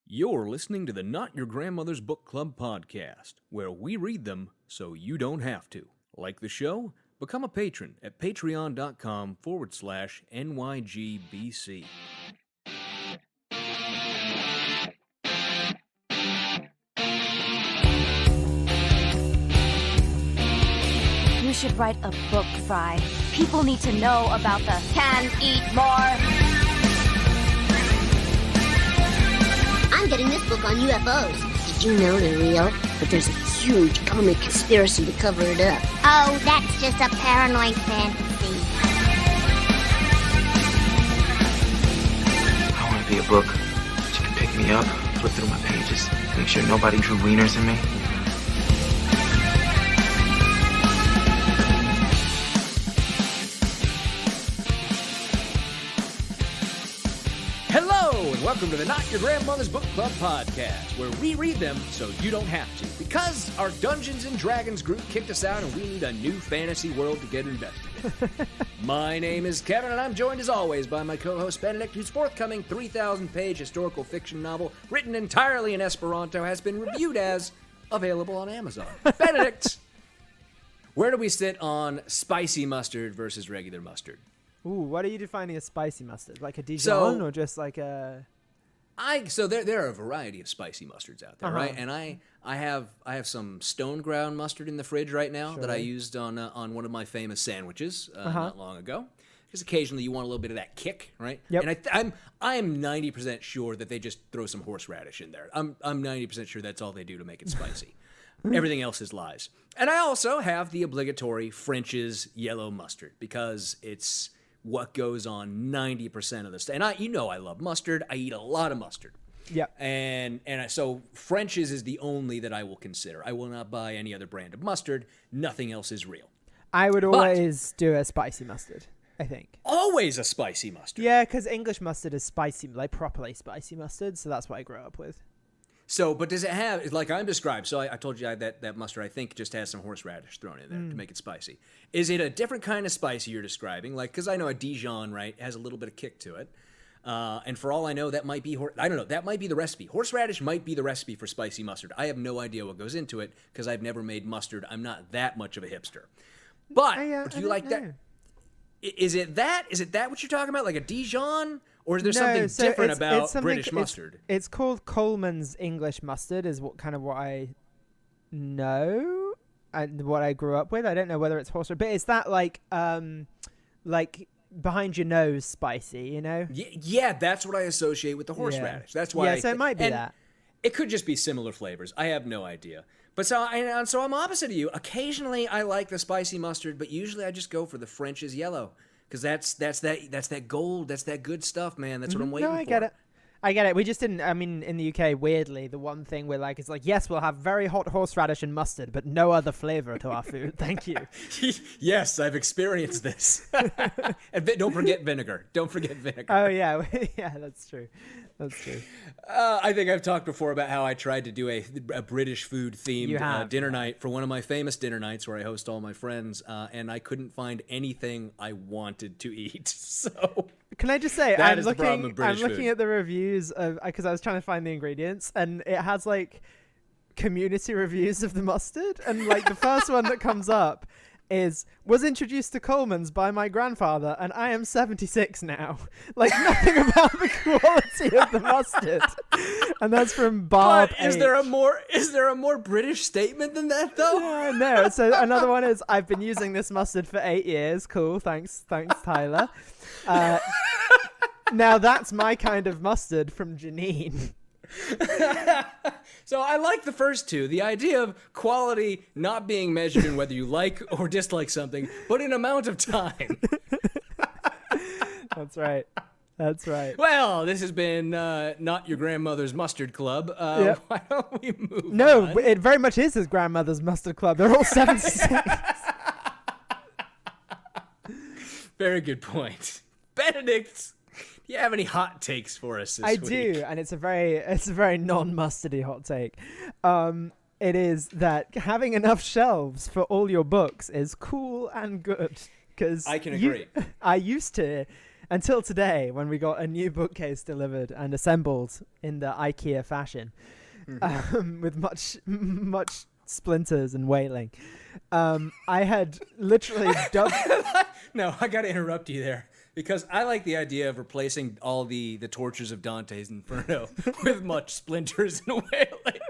You're listening to the Not Your Grandmother's Book Club podcast, where we read them so you don't have to. Like the show? Become a patron at patreon.com/NYGBC. You should write a book, Fry. People need to know about the can eat more. I'm getting this book on UFOs. Did you know they're real? But there's a huge comic conspiracy to cover it up. Oh, that's just a paranoid fantasy. I want to be a book that you can pick me up, flip through my pages, make sure nobody drew wieners in me. Hello, and welcome to the Not Your Grandmother's Book Club podcast, where we read them so you don't have to. Because our Dungeons & Dragons group kicked us out and we need a new fantasy world to get invested in. My name is Kevin, and I'm joined as always by my co-host Benedict, whose forthcoming 3,000-page historical fiction novel, written entirely in Esperanto, has been reviewed as available on Amazon. Benedict, where do we sit on spicy mustard versus regular mustard? Ooh, what are you defining as spicy mustard? Like a Dijon or just like a... So there are a variety of spicy mustards out there, right? And I have some stone ground mustard in the fridge right now that I used on one of my famous sandwiches not long ago. Because occasionally you want a little bit of that kick, right? Yep. And I'm 90% sure that they just throw some horseradish in there. I'm 90% sure that's all they do to make it spicy. Everything else is lies. And I also have the obligatory French's yellow mustard because it's what goes on 90% of the stuff. And I love mustard. I eat a lot of mustard. Yeah. So French's is the only that I will consider. I will not buy any other brand of mustard. Nothing else is real. I would always do a spicy mustard, I think. Always a spicy mustard. Yeah, because English mustard is spicy, like properly spicy mustard, so that's what I grew up with. So, but does it have, like I'm described, so I told you that mustard, I think, just has some horseradish thrown in there to make it spicy. Is it a different kind of spicy you're describing? Like, because I know a Dijon, right, has a little bit of kick to it. And for all I know, that might be, I don't know, that might be the recipe. Horseradish might be the recipe for spicy mustard. I have no idea what goes into it because I've never made mustard. I'm not that much of a hipster. But do you like that? Is it that what you're talking about? Like a Dijon? Or is there something different about British mustard? It's called Coleman's English mustard is what I know and what I grew up with. I don't know whether it's horseradish, but it's that like behind your nose spicy, you know? Yeah, that's what I associate with the horseradish. That's why. Yeah, so it might be that. It could just be similar flavors. I have no idea. But so I'm opposite of you. Occasionally I like the spicy mustard, but usually I just go for the French's yellow. Because that's that gold, that's that good stuff, man. That's what I'm waiting for. No, I get it. We just didn't, in the UK, weirdly, the one thing we're like, is like, yes, we'll have very hot horseradish and mustard, but no other flavor to our food. Thank you. Yes, I've experienced this. And don't forget vinegar. Don't forget vinegar. Oh, yeah. Yeah, that's true. That's true. I think I've talked before about how I tried to do a British food themed dinner night for one of my famous dinner nights where I host all my friends, and I couldn't find anything I wanted to eat. So can I just say, I'm looking at the reviews because I was trying to find the ingredients, and it has like community reviews of the mustard, and like the first one that comes up was introduced to Coleman's by my grandfather, and I am 76 now. Like nothing about the quality of the mustard. And that's from Bob. But is there a more British statement than that though? No. So another one is, I've been using this mustard for 8 years. Cool. Thanks, Tyler. Now that's my kind of mustard from Janine. So I like the first two. The idea of quality not being measured in whether you like or dislike something, but in amount of time. That's right. Well, this has been Not Your Grandmother's Mustard Club. Yep. Why don't we move on? No, it very much is his grandmother's mustard club. They're all 76. Very good point. Benedict, do you have any hot takes for us this week? I do, and it's a very non-mustardy hot take. It is that having enough shelves for all your books is cool and good. Because I can agree. I used to until today when we got a new bookcase delivered and assembled in the IKEA fashion, with much splinters and wailing. I had literally dubbed... No, I got to interrupt you there because I like the idea of replacing all the tortures of Dante's Inferno with much splinters and wailing.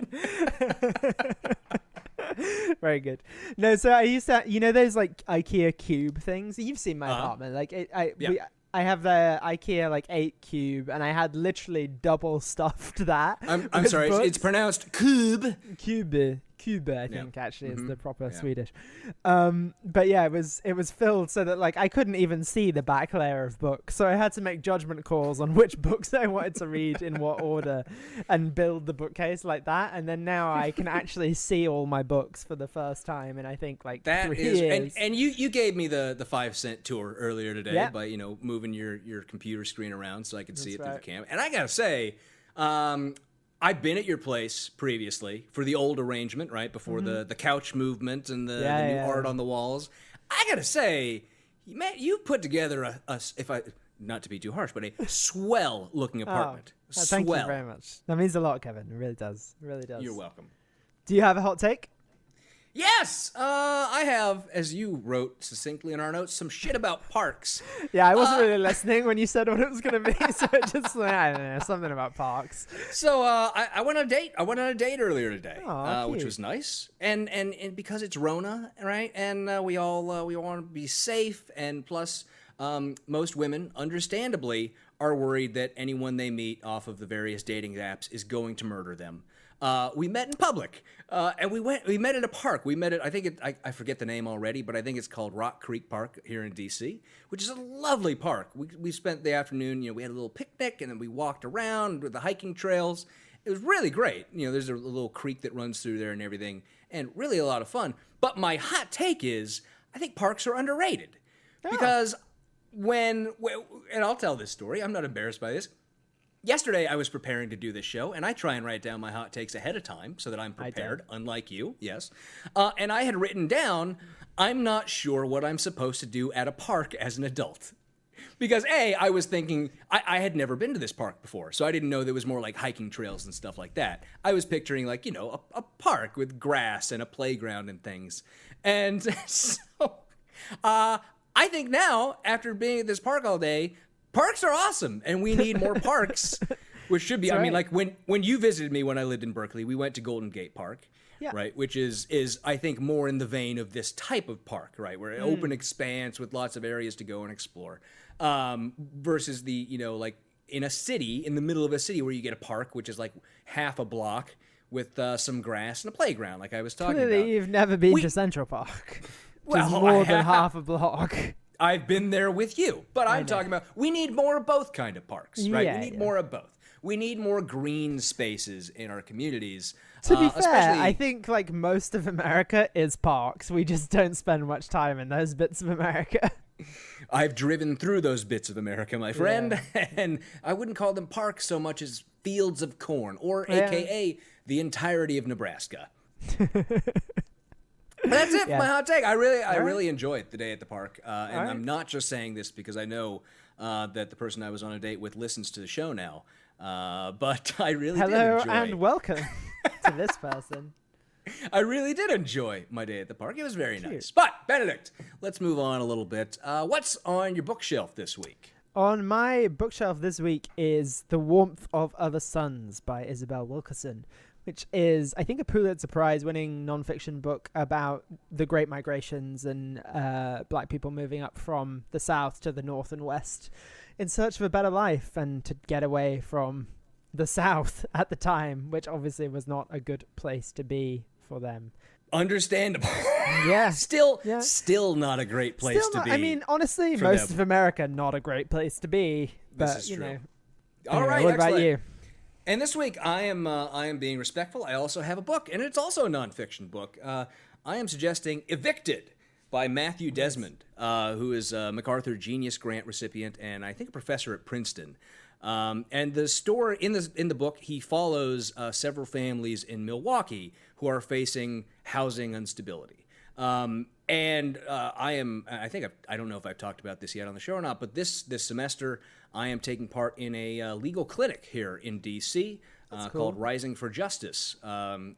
Very good. No, so I used to, those like IKEA cube things. You've seen my apartment. Like I have the IKEA like 8 cube, and I had literally double stuffed that. I'm sorry, it's pronounced cube. Cube, I think actually is the proper Swedish. But yeah, it was filled so that like I couldn't even see the back layer of books, so I had to make judgment calls on which books I wanted to read in what order, and build the bookcase like that. And then now I can actually see all my books for the first time, and I think like that 3 is, years. and you gave me the 5-cent tour earlier today by moving your computer screen around so I could see it through the camera. And I gotta say, I've been at your place previously for the old arrangement, right before the couch movement and the new art on the walls. I gotta say, man, you put together not to be too harsh, but a swell looking apartment. Thank you very much. That means a lot, Kevin. It really does. It really does. You're welcome. Do you have a hot take? Yes, I have, as you wrote succinctly in our notes, some shit about parks. Yeah, I wasn't really listening when you said what it was going to be, so it just, I don't know, something about parks. So I went on a date. I went on a date earlier today, which cute. was nice, and because it's Rona, right? And we all want to be safe, and plus, most women, understandably, are worried that anyone they meet off of the various dating apps is going to murder them. We met in public, and we met at a park. We met at, I forget the name already, but I think it's called Rock Creek Park here in DC, which is a lovely park. We spent the afternoon, we had a little picnic, and then we walked around with the hiking trails. It was really great. There's a little creek that runs through there and everything, and really a lot of fun. But my hot take is, I think parks are underrated. Because and I'll tell this story, I'm not embarrassed by this. Yesterday, I was preparing to do this show, and I try and write down my hot takes ahead of time so that I'm prepared, unlike you, yes. And I had written down, I'm not sure what I'm supposed to do at a park as an adult. Because, I was thinking, I had never been to this park before, so I didn't know there was more like hiking trails and stuff like that. I was picturing like, a park with grass and a playground and things. And so, I think now, after being at this park all day, parks are awesome, and we need more parks, which should be, like when you visited me when I lived in Berkeley, we went to Golden Gate Park, right, which is I think more in the vein of this type of park, right, where open expanse with lots of areas to go and explore, versus the, like in a city, in the middle of a city where you get a park, which is like half a block with some grass and a playground, like I was talking about. Clearly, you've never been to Central Park, which is more than half a block. I've been there with you, but I'm talking about we need more of both kind of parks, right? We need more of both. We need more green spaces in our communities. To be fair, I think like most of America is parks. We just don't spend much time in those bits of America. I've driven through those bits of America, my friend, and I wouldn't call them parks so much as fields of corn, or AKA the entirety of Nebraska. But that's it for my hot take. I really enjoyed the day at the park, and I'm not just saying this because I know that the person I was on a date with listens to the show now. But I really did enjoy. Hello and welcome to this person. I really did enjoy my day at the park. It was very nice. But Benedict, let's move on a little bit. What's on your bookshelf this week? On my bookshelf this week is The Warmth of Other Suns by Isabel Wilkerson, which is, I think, a Pulitzer Prize-winning nonfiction book about the Great Migrations and black people moving up from the South to the North and West in search of a better life and to get away from the South at the time, which obviously was not a good place to be for them. Understandable. Yeah. Still not a great place to be. I mean, honestly, most of America, not a great place to be. But, this is true. All right, what about you? And this week, I am being respectful. I also have a book, and it's also a nonfiction book. I am suggesting Evicted by Matthew Desmond, who is a MacArthur Genius Grant recipient and I think a professor at Princeton. And the story in the book, he follows several families in Milwaukee who are facing housing instability. And I think I don't know if I've talked about this yet on the show or not, but this semester I am taking part in a legal clinic here in D.C. Called Rising for Justice,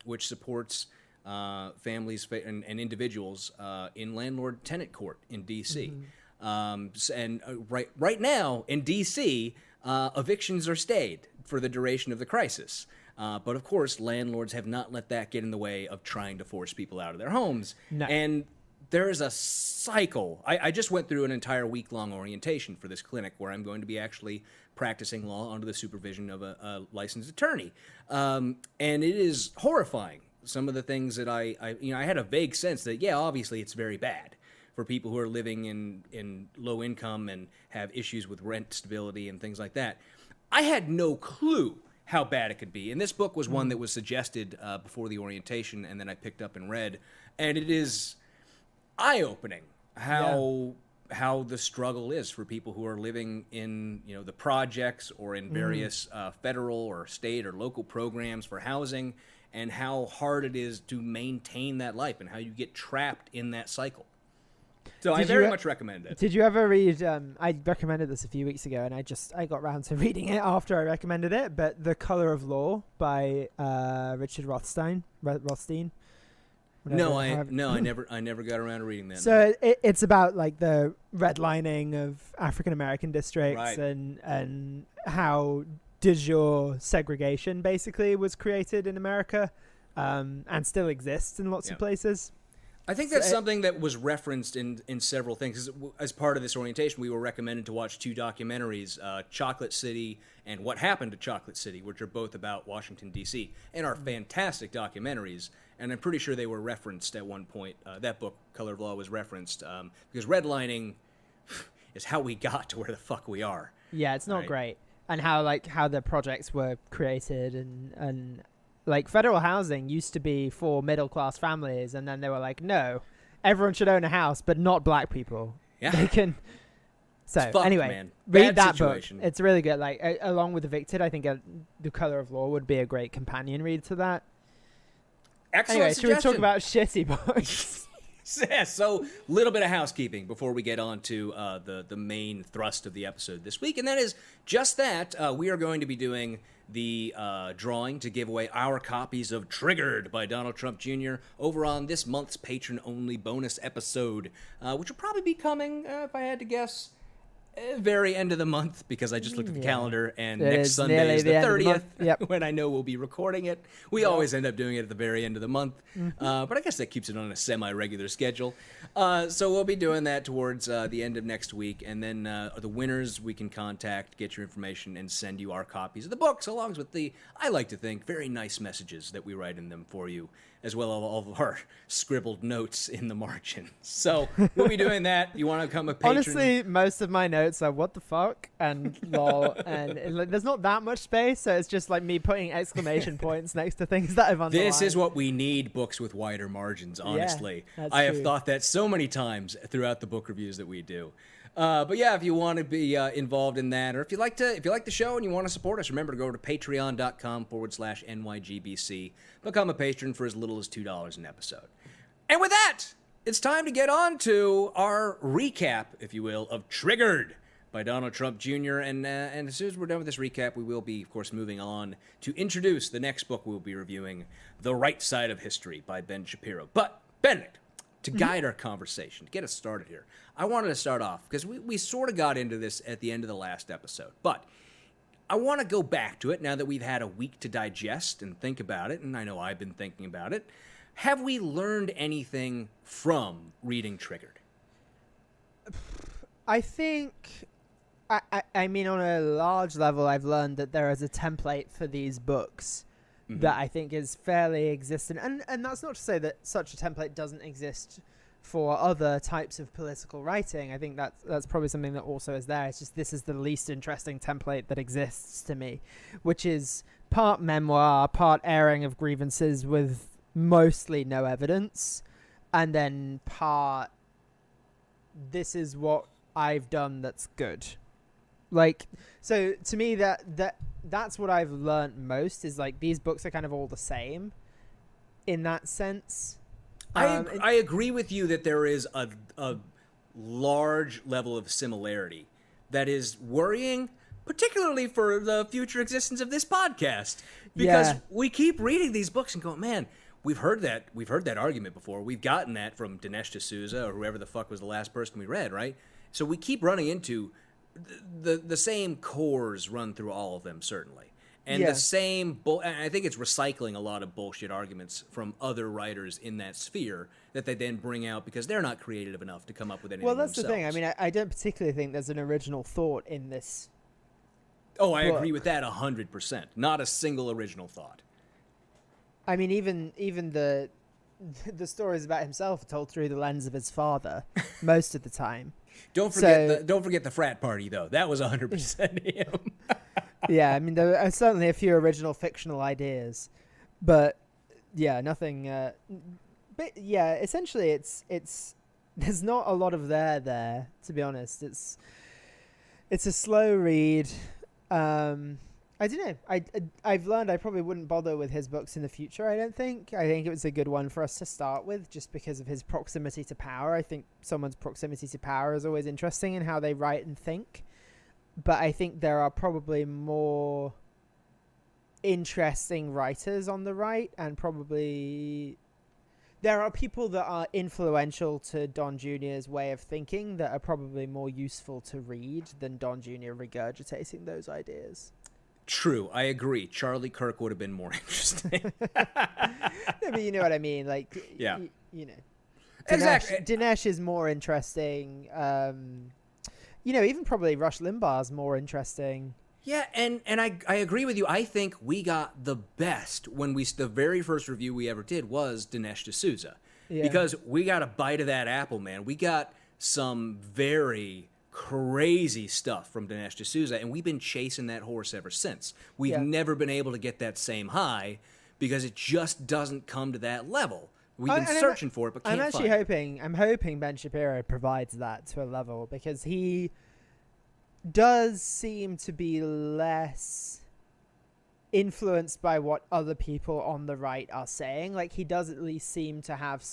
which supports families and individuals in landlord-tenant court in D.C. Right now in D.C., evictions are stayed for the duration of the crisis. But of course, landlords have not let that get in the way of trying to force people out of their homes. No. And there is a cycle. I just went through an entire week-long orientation for this clinic where I'm going to be actually practicing law under the supervision of a licensed attorney. And it is horrifying. Some of the things that I had a vague sense that, yeah, obviously it's very bad for people who are living in low income and have issues with rent stability and things like that. I had no clue how bad it could be. And this book was one that was suggested before the orientation, and then I picked up and read. And it is eye-opening how the struggle is for people who are living in the projects or in various federal or state or local programs for housing, and how hard it is to maintain that life and how you get trapped in that cycle. So I very much recommend it. Did you ever read, I recommended this a few weeks ago, and I got round to reading it after I recommended it, but The Color of Law by Richard Rothstein. No, I never got around to reading that. So it's about like the redlining of African American districts, Right. and how de jure segregation basically was created in America, and still exists in lots of places. I think that's something that was referenced in several things. As part of this orientation, we were recommended to watch two documentaries, Chocolate City and What Happened to Chocolate City, which are both about Washington, D.C., and are fantastic documentaries. And I'm pretty sure they were referenced at one point. That book, Color of Law, was referenced because redlining is how we got to where the fuck we are. Yeah, it's not great. And how the projects were created and like federal housing used to be for middle class families, and then they were like, no, everyone should own a house, but not black people. Yeah. They can. So fucked, anyway, man. read Bad that situation. book. It's really good. Like along with Evicted, I think The Color of Law would be a great companion read to that. Excellent Anyway, should we talk suggestion. about shitty books? Yeah, so a little bit of housekeeping before we get on to the main thrust of the episode this week, and that is just that we are going to be doing the drawing to give away our copies of Triggered by Donald Trump Jr. over on this month's patron-only bonus episode, which will probably be coming, if I had to guess, very end of the month, because I just looked at the calendar, and next Sunday is the 30th, when I know we'll be recording it. We always end up doing it at the very end of the month, but I guess that keeps it on a semi-regular schedule. So we'll be doing that towards the end of next week, and then the winners we can contact, get your information, and send you our copies of the books, along with the, I like to think, very nice messages that we write in them for you, as well as all of our scribbled notes in the margin. So we'll be doing that. You want to become a patron? Honestly, most of my notes are what the fuck and lol, and there's not that much space, so it's just like me putting exclamation points next to things that I've underlined. This is what we need, books with wider margins, honestly. that's I have true. thought that so many times throughout the book reviews that we do. But yeah, if you want to be involved in that, or if you like the show and you want to support us, remember to go to patreon.com/NYGBC. Become a patron for as little as $2 an episode. And with that, it's time to get on to our recap, if you will, of Triggered by Donald Trump Jr. And as soon as we're done with this recap, we will be, of course, moving on to introduce the next book we'll be reviewing, The Right Side of History by Ben Shapiro. But, Benedict, to guide our conversation, to get us started here, I wanted to start off, because we sort of got into this at the end of the last episode, but I want to go back to it now that we've had a week to digest and think about it, and I know I've been thinking about it. Have we learned anything from reading Triggered? I think, I mean, on a large level, I've learned that there is a template for these books that I think is fairly existent. And that's not to say that such a template doesn't exist for other types of political writing. I think that's probably something that also is there. It's just this is the least interesting template that exists to me, which is part memoir, part airing of grievances with mostly no evidence, and then part this is what I've done that's good. Like, so to me that's what I've learned most, is like these books are kind of all the same in that sense. I agree with you that there is a large level of similarity that is worrying, particularly for the future existence of this podcast, because we keep reading these books and going, man, we've heard that argument before. We've gotten that from Dinesh D'Souza or whoever the fuck was the last person we read, right? So we keep running into the same cores run through all of them, certainly. And the same, and I think it's recycling a lot of bullshit arguments from other writers in that sphere that they then bring out because they're not creative enough to come up with anything themselves. themselves. The thing. I mean, I don't particularly think there's an original thought in this. Oh, I agree with that 100%. Not a single original thought. I mean, even the stories about himself are told through the lens of his father most of the time. Don't forget the frat party though. That was 100% him. Yeah, I mean, there are certainly a few original fictional ideas, but yeah, nothing. But yeah, essentially, it's there's not a lot of there. To be honest, it's a slow read. I don't know. I've learned I probably wouldn't bother with his books in the future. I think it was a good one for us to start with, just because of his proximity to power. I think someone's proximity to power is always interesting in how they write and think. But I think there are probably more interesting writers on the right, and probably there are people that are influential to Don Jr.'s way of thinking that are probably more useful to read than Don Jr. regurgitating those ideas. True, I agree. Charlie Kirk would have been more interesting. I mean, you know what I mean? Like, yeah. You know. Exactly. Dinesh is more interesting. Even probably Rush Limbaugh's more interesting. Yeah, and I agree with you. I think we got the best when the very first review we ever did was Dinesh D'Souza. Yeah. Because we got a bite of that apple, man. We got some very crazy stuff from Dinesh D'Souza, and we've been chasing that horse ever since. We've never been able to get that same high because it just doesn't come to that level. We've been searching for it, but can't find it. I'm hoping Ben Shapiro provides that to a level, because he does seem to be less influenced by what other people on the right are saying. Like, he does at least seem to have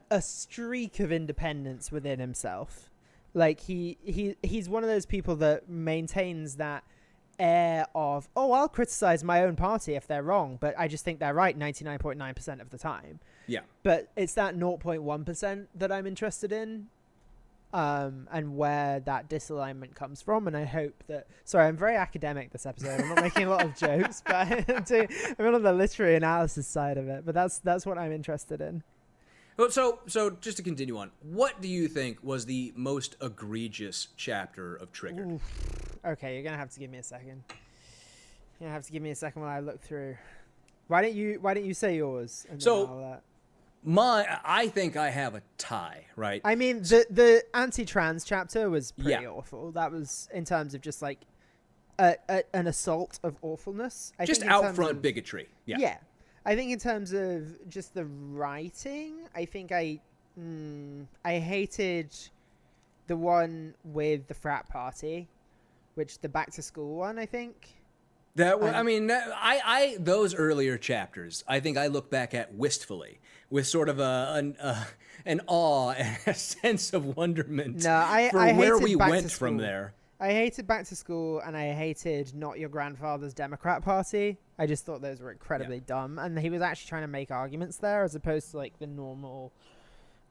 a streak of independence within himself. Like, he's one of those people that maintains that air of, I'll criticize my own party if they're wrong, but I just think they're right 99.9% of the time. Yeah. But it's that 0.1% that I'm interested in, and where that disalignment comes from. And I hope that... Sorry, I'm very academic this episode. I'm not making a lot of jokes, but I'm on the literary analysis side of it. But that's what I'm interested in. Well, so just to continue on, what do you think was the most egregious chapter of Triggered? Oof. Okay, you're gonna have to give me a second. You're gonna have to give me a second while I look through. Why don't you say yours? And so, I think I have a tie, right? I mean, the anti-trans chapter was pretty awful. That was in terms of just like an assault of awfulness. Just out front bigotry. Yeah. Yeah. I think in terms of just the writing, I think I hated the one with the frat party, which the back to school one, I think. That was, I those earlier chapters, I think I look back at wistfully with sort of an awe and a sense of wonderment for where we went from there. I hated Back to School, and I hated Not Your Grandfather's Democrat Party. I just thought those were incredibly dumb, and he was actually trying to make arguments there as opposed to like the normal...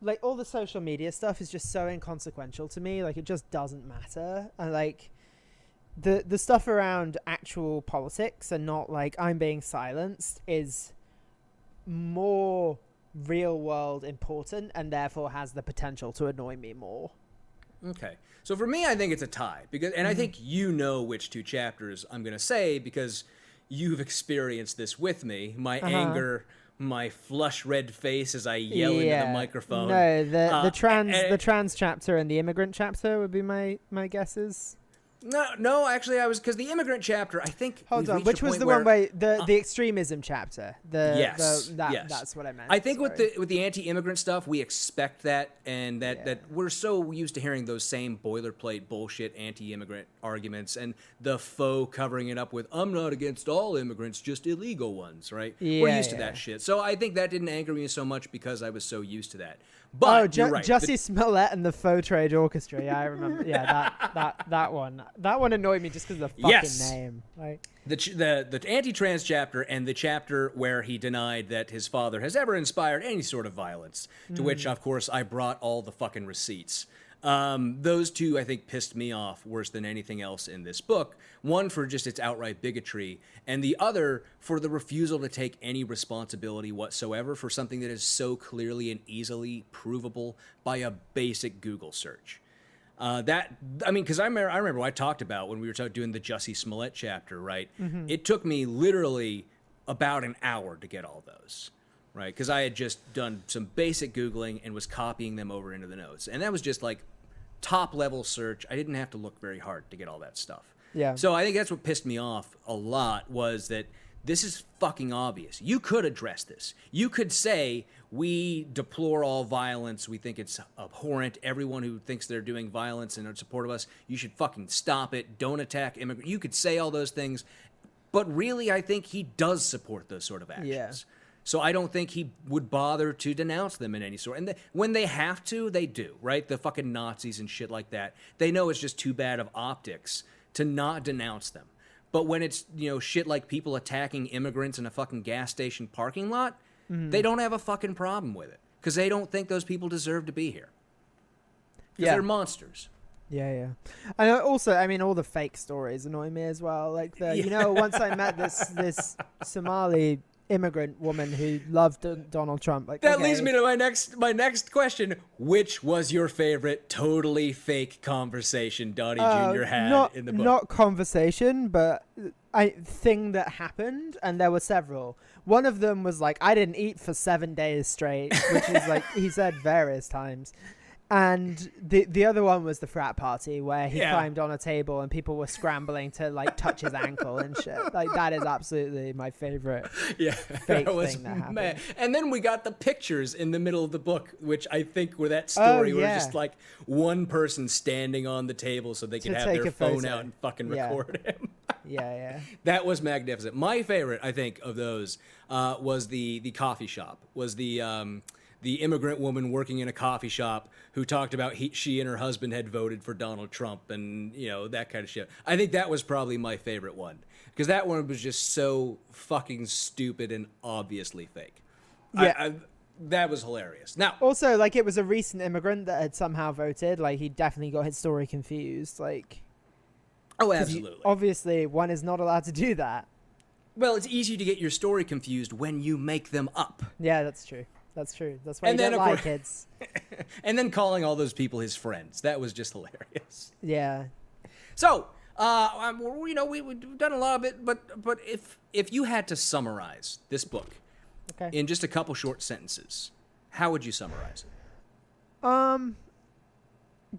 Like, all the social media stuff is just so inconsequential to me. Like, it just doesn't matter. And like, the stuff around actual politics and not like I'm being silenced is more real world important, and therefore has the potential to annoy me more. Okay. So for me, I think it's a tie, because, and I think you know which two chapters I'm going to say, because you've experienced this with me. My anger, my flush red face as I yell into the microphone. No, the trans chapter and the immigrant chapter would be my guesses. No, actually, I was because the immigrant chapter. I think. Hold we've on, reached which a was point the where, one where the extremism chapter? Yes. That's what I meant. I think Sorry. with the anti-immigrant stuff, we expect that, and that we're so used to hearing those same boilerplate bullshit anti-immigrant arguments, and the faux covering it up with "I'm not against all immigrants, just illegal ones." Right? We're used to that shit. So I think that didn't anger me so much because I was so used to that. But you're right. Jussie Smollett and the Faux Trade Orchestra. Yeah, I remember. Yeah, that one. That one annoyed me just because of the fucking name. Like the anti-trans chapter and the chapter where he denied that his father has ever inspired any sort of violence, to which, of course, I brought all the fucking receipts. Those two, I think, pissed me off worse than anything else in this book. One for just its outright bigotry, and the other for the refusal to take any responsibility whatsoever for something that is so clearly and easily provable by a basic Google search. Because I remember what I talked about when we were doing the Jussie Smollett chapter, right? Mm-hmm. It took me literally about an hour to get all those. Right, because I had just done some basic Googling and was copying them over into the notes. And that was just like top-level search. I didn't have to look very hard to get all that stuff. Yeah. So I think that's what pissed me off a lot, was that this is fucking obvious. You could address this. You could say, we deplore all violence. We think it's abhorrent. Everyone who thinks they're doing violence and are in support of us, you should fucking stop it. Don't attack immigrants. You could say all those things. But really, I think he does support those sort of actions. Yeah. So I don't think he would bother to denounce them in any sort. And when they have to, they do, right? The fucking Nazis and shit like that. They know it's just too bad of optics to not denounce them. But when it's, shit like people attacking immigrants in a fucking gas station parking lot, they don't have a fucking problem with it. Because they don't think those people deserve to be here. Because they're monsters. Yeah. And also, all the fake stories annoy me as well. Like once I met this Somali immigrant woman who loved Donald Trump. Like that leads me to my next question. Which was your favorite totally fake conversation Donnie Jr. had in the book? Not conversation, but thing that happened, and there were several. One of them was like, I didn't eat for 7 days straight, which is like he said various times. And the other one was the frat party where he climbed on a table and people were scrambling to like touch his ankle and shit. Like that is absolutely my favorite fake thing that happened. Mad. And then we got the pictures in the middle of the book, which I think were that story where just like one person standing on the table so they could have their phone out and fucking record him. Yeah. That was magnificent. My favorite, I think, of those was the coffee shop. Was the immigrant woman working in a coffee shop who talked about she and her husband had voted for Donald Trump and, that kind of shit. I think that was probably my favorite one because that one was just so fucking stupid and obviously fake. Yeah. That was hilarious. Now, also, like, it was a recent immigrant that had somehow voted. Like, he definitely got his story confused. Like, oh, absolutely. Obviously, one is not allowed to do that. Well, it's easy to get your story confused when you make them up. Yeah, that's true. That's why you don't lie, kids. And then calling all those people his friends. That was just hilarious. Yeah. So, we've done a lot of it, but if you had to summarize this book in just a couple short sentences, how would you summarize it?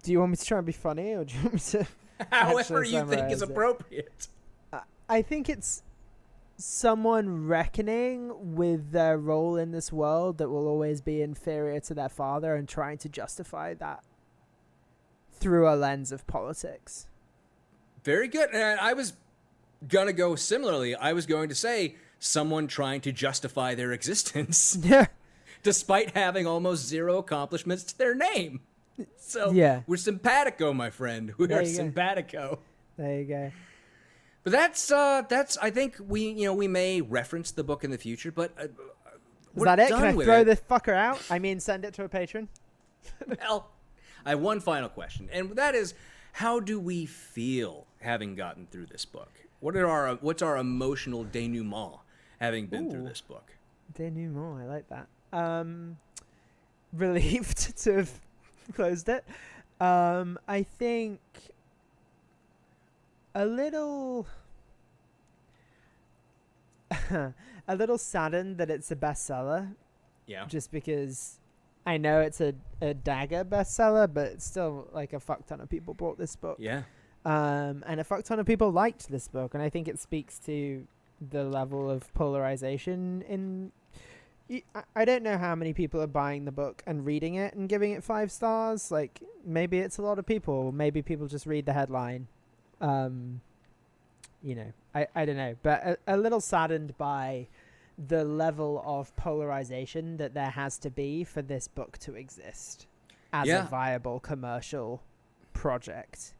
Do you want me to try and be funny, or do you want me to however you think is appropriate? I think it's someone reckoning with their role in this world that will always be inferior to their father and trying to justify that through a lens of politics. Very good. And I was going to go similarly. I was going to say someone trying to justify their existence despite having almost zero accomplishments to their name. So we're simpatico, my friend. We are simpatico. There you go. But that's I think we may reference the book in the future, but is that it? Can I throw this fucker out? I mean, send it to a patron. Well, I have one final question, and that is, how do we feel having gotten through this book? What's our emotional denouement having been through this book? Denouement, I like that. Relieved to have closed it. I think a little saddened that it's a bestseller. Yeah. Just because I know it's a dagger bestseller, but it's still like a fuck ton of people bought this book. Yeah. and a fuck ton of people liked this book, and I think it speaks to the level of polarization in. I don't know how many people are buying the book and reading it and giving it 5 stars. Like, maybe it's a lot of people. Maybe people just read the headline. You know, I don't know. But a little saddened by the level of polarization that there has to be for this book to exist as a viable commercial project.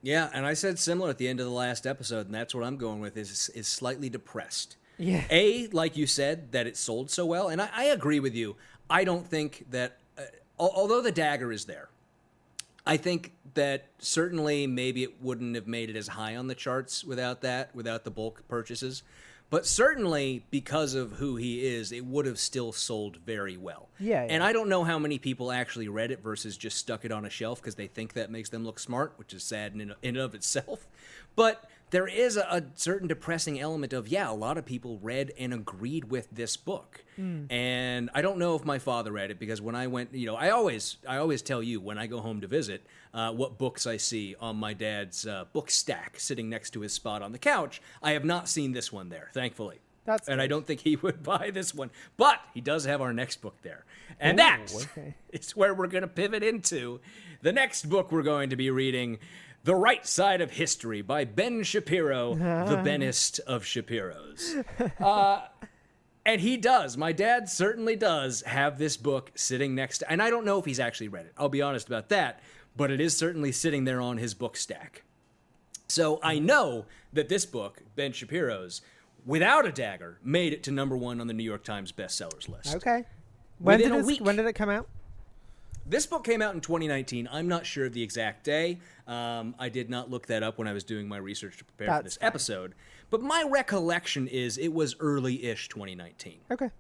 Yeah, and I said similar at the end of the last episode, and that's what I'm going with, is slightly depressed. Yeah. Like you said, that it sold so well, and I agree with you. I don't think that, although the dagger is there, I think that certainly maybe it wouldn't have made it as high on the charts without the bulk purchases. But certainly, because of who he is, it would have still sold very well. Yeah. And I don't know how many people actually read it versus just stuck it on a shelf because they think that makes them look smart, which is sad in and of itself. But there is a certain depressing element of, a lot of people read and agreed with this book. And I don't know if my father read it, because when I went, I always tell you when I go home to visit what books I see on my dad's book stack sitting next to his spot on the couch. I have not seen this one there, thankfully. And I don't think he would buy this one. But he does have our next book there. And it's where we're going to pivot into the next book we're going to be reading, The Right Side of History by Ben Shapiro, the Bennest of Shapiros. And he does. My dad certainly does have this book sitting next to, and I don't know if he's actually read it. I'll be honest about that. But it is certainly sitting there on his book stack. So I know that this book, Ben Shapiro's, without a dagger, made it to #1 on the New York Times bestsellers list. Okay. When did it come out? This book came out in 2019. I'm not sure of the exact day. I did not look that up when I was doing my research to prepare for this episode. But my recollection is it was early-ish 2019. Okay.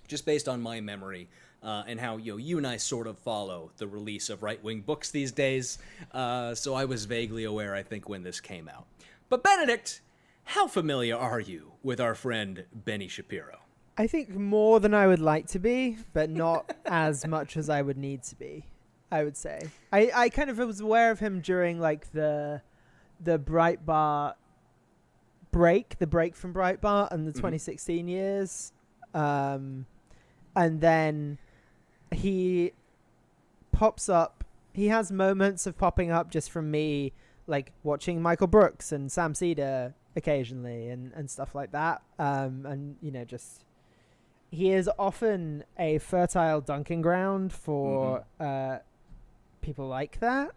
Just based on my memory and how you and I sort of follow the release of right-wing books these days. So I was vaguely aware, I think, when this came out. But Benedict, how familiar are you with our friend Benny Shapiro? I think more than I would like to be, but not as much as I would need to be, I would say. I kind of was aware of him during like the Breitbart break, from Breitbart and the 2016 years. And then he pops up. He has moments of popping up just from me, like watching Michael Brooks and Sam Cedar occasionally and stuff like that. And, just... He is often a fertile dunking ground for people like that,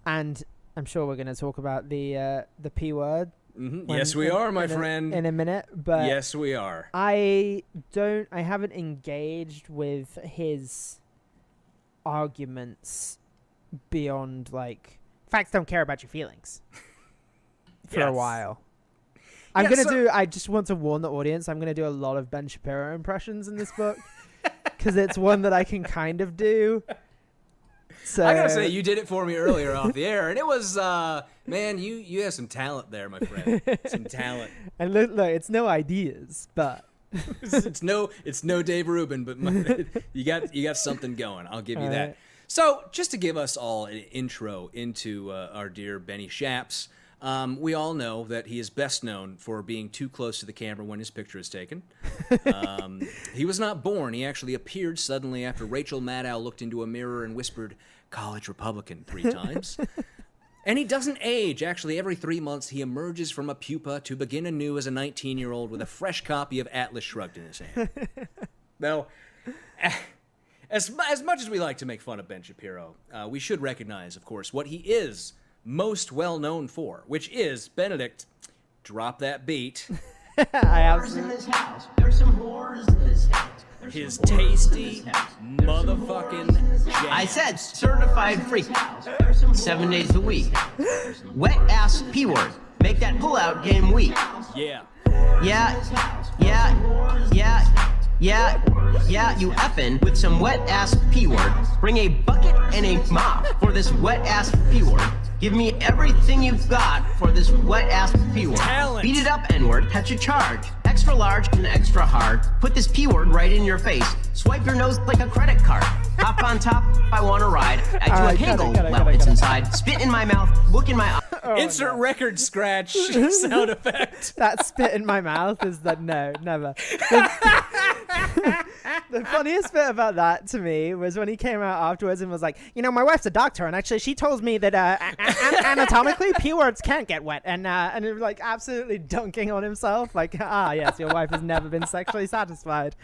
and I'm sure we're going to talk about the P word. Yes, we are, my friend. In a minute, but yes, we are. I haven't engaged with his arguments beyond like facts don't care about your feelings for a while. I just want to warn the audience, I'm going to do a lot of Ben Shapiro impressions in this book because it's one that I can kind of do. So I got to say, you did it for me earlier off the air, and it was, man, you have some talent there, my friend. Some talent. And look, it's no ideas, but it's no Dave Rubin, but you got something going. I'll give you that. Right. So just to give us all an intro into our dear Benny Shaps, we all know that he is best known for being too close to the camera when his picture is taken. He was not born. He actually appeared suddenly after Rachel Maddow looked into a mirror and whispered, "College Republican," 3 times. And he doesn't age. Actually, every 3 months, he emerges from a pupa to begin anew as a 19-year-old with a fresh copy of Atlas Shrugged in his hand. Now, as much as we like to make fun of Ben Shapiro, we should recognize, of course, what he is most well known for, which is, Benedict, drop that beat. Whores in this house. There's some whores in this house. His tasty motherfucking jam. I said certified freak. 7 days a week. Wet ass P word. Make that pullout game weak. Yeah. Yeah, you effin' with some wet ass P word. Bring a bucket and a mop for this wet ass P word. Give me everything you've got for this wet ass P word. Talent. Beat it up, N-word, catch a charge. Extra large and extra hard. Put this P word right in your face. Swipe your nose like a credit card. Hop on top, I wanna ride. I do a kegel while it's inside. Spit in my mouth, look in my eye. Insert record scratch sound effect. That spit in my mouth is that no, never. The funniest bit about that to me was when he came out afterwards and was like, you know, my wife's a doctor, and actually she tells me that anatomically P-words can't get wet, and it was like absolutely dunking on himself, like, yes, your wife has never been sexually satisfied.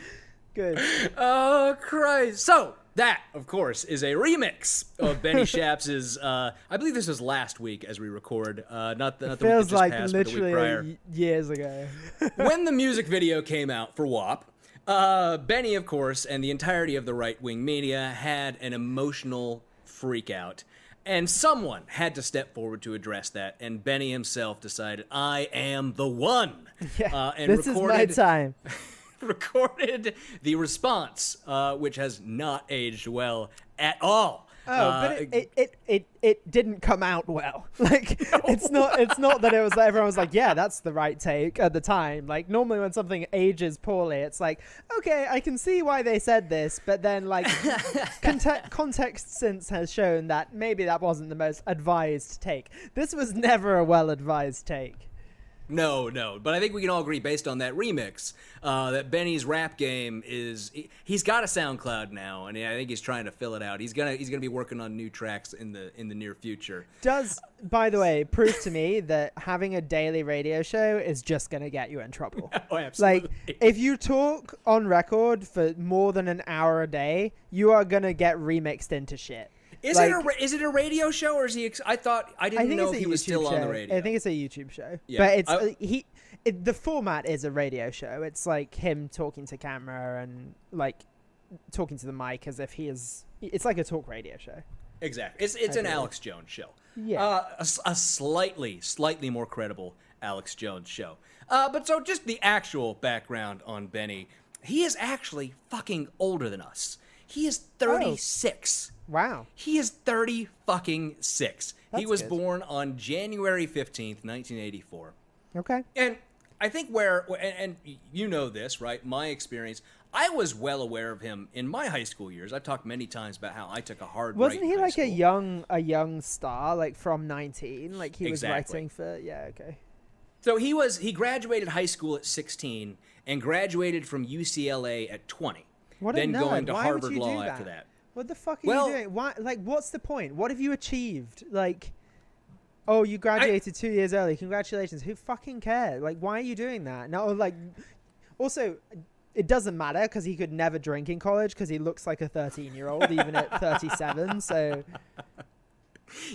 Good. Oh, Christ. So, that, of course, is a remix of Benny Shaps's, I believe this was last week as we record, not the week that Feels just like passed, but the week prior. literally years ago. When the music video came out for WAP, Benny, of course, and the entirety of the right-wing media had an emotional freak out. And someone had to step forward to address that, and Benny himself decided, I am the one. Yeah, And this is my time. recorded the response, which has not aged well at all. But it didn't come out well. Like, it's not that it was like, everyone was like, yeah, that's the right take at the time. Like, normally when something ages poorly, it's like, okay, I can see why they said this, but then like context since has shown that maybe that wasn't the most advised take. This was never a well-advised take. No, but I think we can all agree, based on that remix, that Benny's rap game he's got a SoundCloud now, and I think he's trying to fill it out. He's gonna be working on new tracks in the near future. Does, by the way, prove to me that having a daily radio show is just gonna get you in trouble. Oh, absolutely. Like, if you talk on record for more than an hour a day, you are gonna get remixed into shit. Is it a radio show, or is he? I didn't know if he was still on the radio. I think it's a YouTube show. Yeah. But the format is a radio show. It's like him talking to camera and like talking to the mic as if he is. It's like a talk radio show. Exactly. It's an Alex Jones show. Yeah. A slightly more credible Alex Jones show. But so just the actual background on Benny, he is actually fucking older than us. He is 36. Wow. He is 30 fucking 6. He was good. born on January 15th, 1984. Okay. And I think and you know this, right? My experience, I was well aware of him in my high school years. I've talked many times about how I took a hard Wasn't right he in like high school. a young star, like from 19? Like he was Exactly. writing for, okay. So he graduated high school at 16 and graduated from UCLA at 20. What a then nerd. going to Why Harvard would you Law do after that. What the fuck are Well- you doing? Why? Like, what's the point? What have you achieved? Like, oh, you graduated 2 years early. Congratulations. Who fucking cares? Like, why are you doing that? No, like, also, it doesn't matter because he could never drink in college because he looks like a 13-year-old even at 37. So,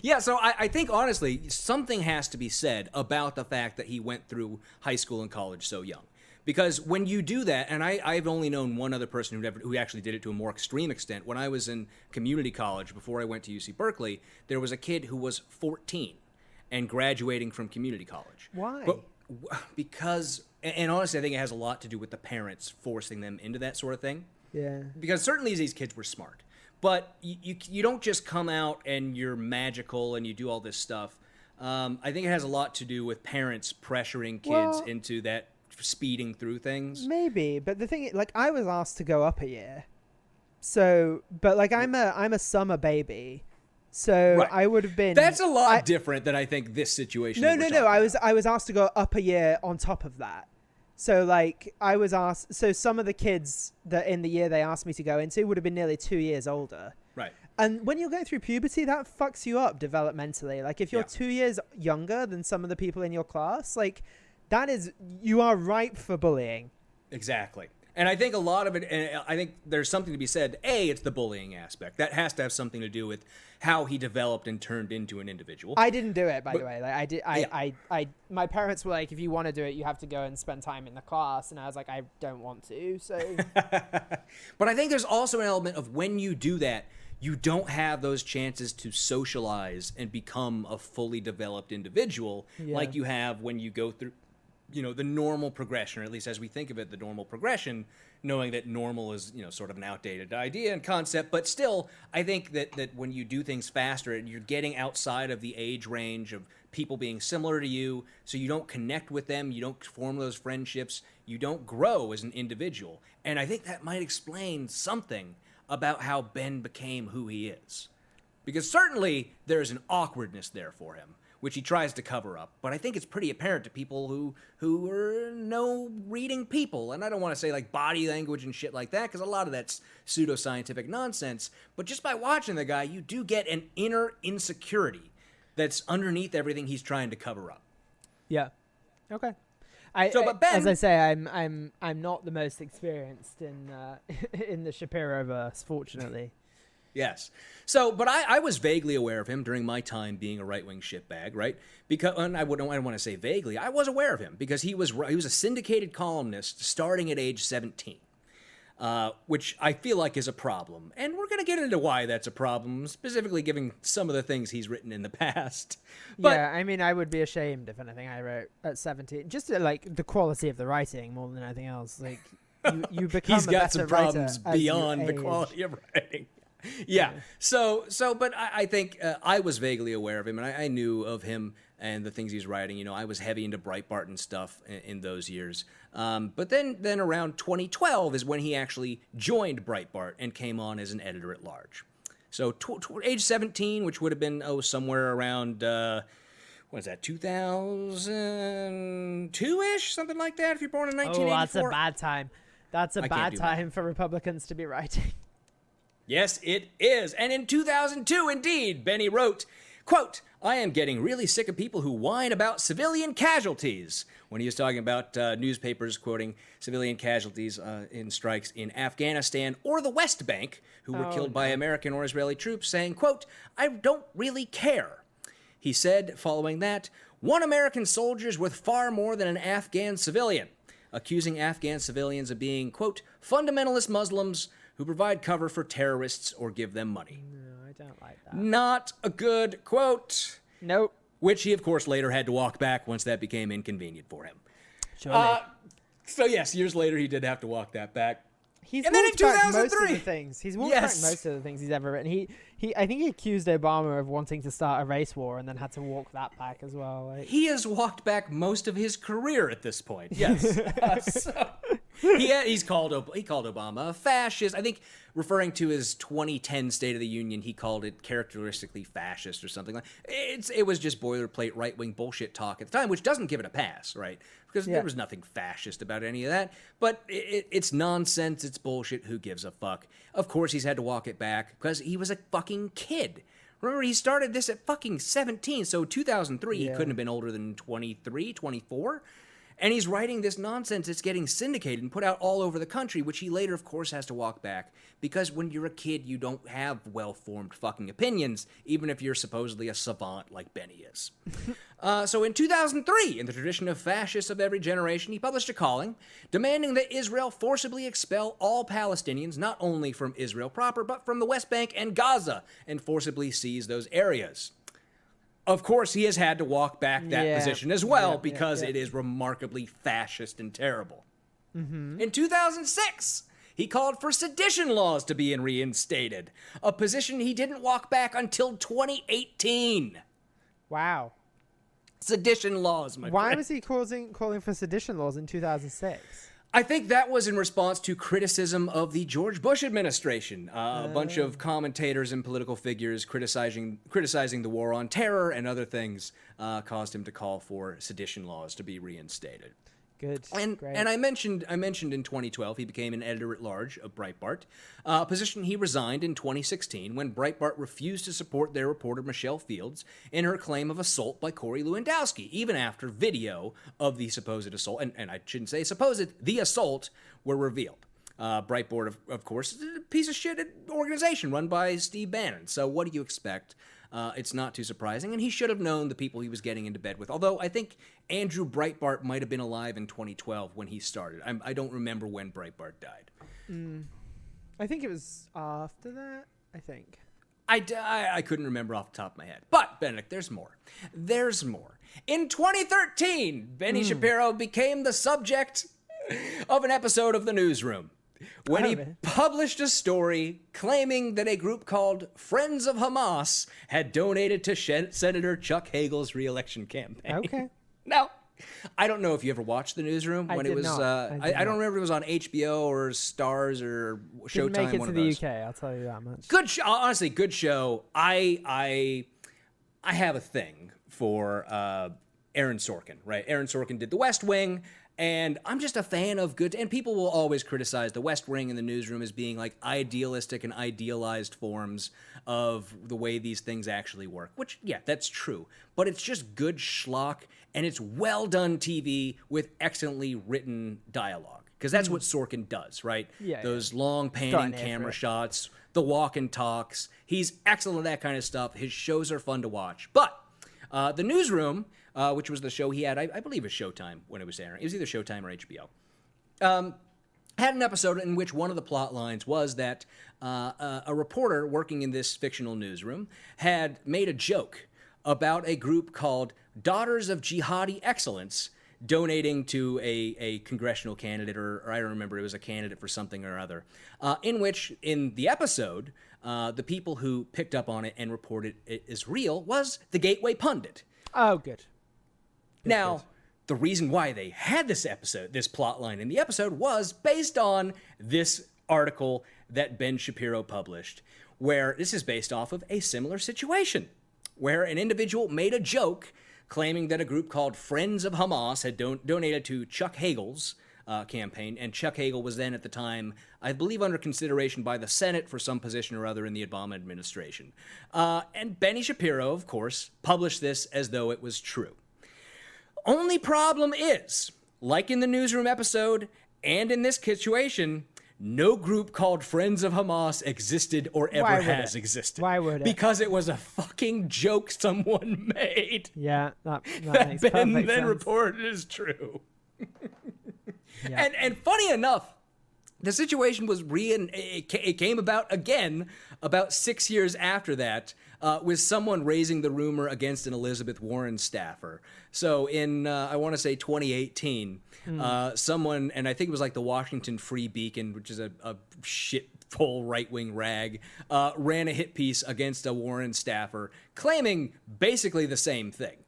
Yeah, so I think, honestly, something has to be said about the fact that he went through high school and college so young. Because when you do that, and I've only known one other person who actually did it to a more extreme extent. When I was in community college, before I went to UC Berkeley, there was a kid who was 14 and graduating from community college. Why? Because, and honestly, I think it has a lot to do with the parents forcing them into that sort of thing. yeah. Because certainly these kids were smart. But you don't just come out and you're magical and you do all this stuff. I think it has a lot to do with parents pressuring kids into that speeding through things. Maybe, but the thing is, like, I was asked to go up a year. So, but like, I'm a summer baby. So Right. I would have been. That's a lot different than I think this situation. No. that we're talking I was asked to go up a year on top of that. So like I was asked. So some of the kids that in the year they asked me to go into would have been nearly 2 years older. Right. And when you're going through puberty, that fucks you up developmentally. Like if you're Yeah. 2 years younger than some of the people in your class, like you are ripe for bullying. Exactly. And I think a lot of it, and I think there's something to be said. It's the bullying aspect. That has to have something to do with how he developed and turned into an individual. I didn't do it, by the way. Like I did. My parents were like, if you want to do it, you have to go and spend time in the class. And I was like, I don't want to. So. But I think there's also an element of when you do that, you don't have those chances to socialize and become a fully developed individual like you have when you go through, the normal progression, or at least as we think of it, the normal progression, knowing that normal is, sort of an outdated idea and concept. But still, I think that when you do things faster, you're getting outside of the age range of people being similar to you, so you don't connect with them, you don't form those friendships, you don't grow as an individual. And I think that might explain something about how Ben became who he is. Because certainly there's an awkwardness there for him. which he tries to cover up. But I think it's pretty apparent to people who are no reading people. And I don't want to say like body language and shit like that, because a lot of that's pseudoscientific nonsense. But just by watching the guy, you do get an inner insecurity that's underneath everything he's trying to cover up. Yeah. Okay. But Ben, as I say, I'm not the most experienced in in the Shapiro-verse, fortunately. Yes. So, but I was vaguely aware of him during my time being a right-wing shitbag, right? Because, and I don't want to say vaguely, I was aware of him because he was a syndicated columnist starting at age 17, which I feel like is a problem. And we're going to get into why that's a problem, specifically given some of the things he's written in the past. But, yeah, I mean, I would be ashamed if anything I wrote at 17. Just like the quality of the writing more than anything else. Like, you become he's got some problems beyond the age. quality of writing. Yeah. So, but I think I was vaguely aware of him, and I knew of him and the things he's writing. You know, I was heavy into Breitbart and stuff in those years. But then around 2012 is when he actually joined Breitbart and came on as an editor at large. So age 17, which would have been somewhere around what is that, 2002-ish, something like that. If you're born in 1984. Oh, that's a bad time. That's a bad time for Republicans to be writing. Yes, it is. And in 2002, indeed, Benny wrote, quote, "I am getting really sick of people who whine about civilian casualties," when he was talking about newspapers quoting civilian casualties in strikes in Afghanistan or the West Bank who were killed by American or Israeli troops, saying, quote, "I don't really care." He said, following that, "One American soldier is worth far more than an Afghan civilian," accusing Afghan civilians of being, quote, "fundamentalist Muslims who provide cover for terrorists or give them money." No, I don't like that. Not a good quote. Nope. Which he, of course, later had to walk back once that became inconvenient for him. Surely. So, yes, years later, he did have to walk that back. He's And then in walked back most of 2003. the things. He's walked back most of the things he's ever written. I think he accused Obama of wanting to start a race war and then had to walk that back as well. Like, He has walked back most of his career at this point. Yes. He called Obama a fascist. I think referring to his 2010 State of the Union, he called it characteristically fascist or something like. It was just boilerplate right-wing bullshit talk at the time, which doesn't give it a pass, right? Because there was nothing fascist about any of that. But it's nonsense. It's bullshit. Who gives a fuck? Of course, he's had to walk it back because he was a fucking kid. Remember, he started this at fucking 17. So 2003, he couldn't have been older than 23, 24. And he's writing this nonsense that's getting syndicated and put out all over the country, which he later, of course, has to walk back. Because when you're a kid, you don't have well-formed fucking opinions, even if you're supposedly a savant like Benny is. So in 2003, in the tradition of fascists of every generation, he published a calling demanding that Israel forcibly expel all Palestinians, not only from Israel proper, but from the West Bank and Gaza, and forcibly seize those areas. Of course, he has had to walk back that position as well because it is remarkably fascist and terrible. Mm-hmm. In 2006, he called for sedition laws to be reinstated, a position he didn't walk back until 2018. wow. Sedition laws, my friend. Why was he calling for sedition laws in 2006? I think that was in response to criticism of the George Bush administration. A bunch of commentators and political figures criticizing the war on terror and other things caused him to call for sedition laws to be reinstated. Good. And I mentioned in 2012 he became an editor-at-large of Breitbart, a position he resigned in 2016 when Breitbart refused to support their reporter Michelle Fields in her claim of assault by Corey Lewandowski, even after video of the supposed assault, and I shouldn't say supposed, the assault, were revealed. Breitbart, of course, is a piece of shit organization run by Steve Bannon, so what do you expect? It's not too surprising, and he should have known the people he was getting into bed with. Although I think Andrew Breitbart might have been alive in 2012 when he started. I don't remember when Breitbart died. I think it was after that, I think. I couldn't remember off the top of my head. But, Benedict, there's more. There's more. In 2013, Benny Shapiro became the subject of an episode of The Newsroom when he published a story claiming that a group called Friends of Hamas had donated to Senator Chuck Hagel's re-election campaign. Okay. Now, I don't know if you ever watched The Newsroom when it was. I don't remember if it was on HBO or Starz or Showtime. Didn't make it one to of the those. UK, I'll tell you that much. Good show. Honestly, good show. I have a thing for Aaron Sorkin, right? Aaron Sorkin did The West Wing, and I'm just a fan of good, and people will always criticize The West Wing and The Newsroom as being like idealistic and idealized forms of the way these things actually work, which, yeah, that's true. But it's just good schlock, and it's well done TV with excellently written dialogue, because that's what Sorkin does, right? Yeah, Those long panning Gone camera everywhere. shots, the walk and talks. He's excellent at that kind of stuff. His shows are fun to watch. But The Newsroom, which was the show he had, I believe it was Showtime when it was airing. It was either Showtime or HBO. Had an episode in which one of the plot lines was that a reporter working in this fictional newsroom had made a joke about a group called Daughters of Jihadi Excellence donating to a congressional candidate, or I don't remember, it was a candidate for something or other, in which, in the episode, the people who picked up on it and reported it as real was the Gateway Pundit. Oh, good. Now, the reason why they had this plot line in the episode was based on this article that Ben Shapiro published, where this is based off of a similar situation, where an individual made a joke claiming that a group called Friends of Hamas had donated to Chuck Hagel's campaign, and Chuck Hagel was then at the time, I believe, under consideration by the Senate for some position or other in the Obama administration. And Benny Shapiro, of course, published this as though it was true. Only problem is, like in the Newsroom episode and in this situation, no group called Friends of Hamas existed or ever has existed. Why would it? Because it was a fucking joke someone made. Yeah, that That makes Ben perfect then sense. reported as true. Yeah. And funny enough, the situation was it came about again about 6 years after that, with someone raising the rumor against an Elizabeth Warren staffer. So in, I want to say 2018, someone, and I think it was like the Washington Free Beacon, which is a shit-full right-wing rag, ran a hit piece against a Warren staffer claiming basically the same thing.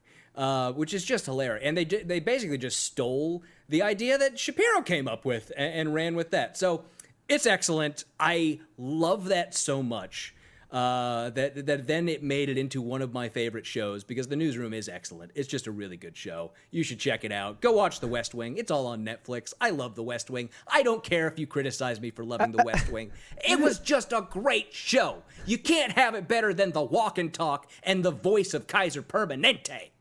Which is just hilarious. And they basically just stole the idea that Shapiro came up with and ran with that. So it's excellent. I love that so much that then it made it into one of my favorite shows, because The Newsroom is excellent. It's just a really good show. You should check it out. Go watch The West Wing. It's all on Netflix. I love The West Wing. I don't care if you criticize me for loving The West Wing. It was just a great show. You can't have it better than the walk and talk and the voice of Kaiser Permanente.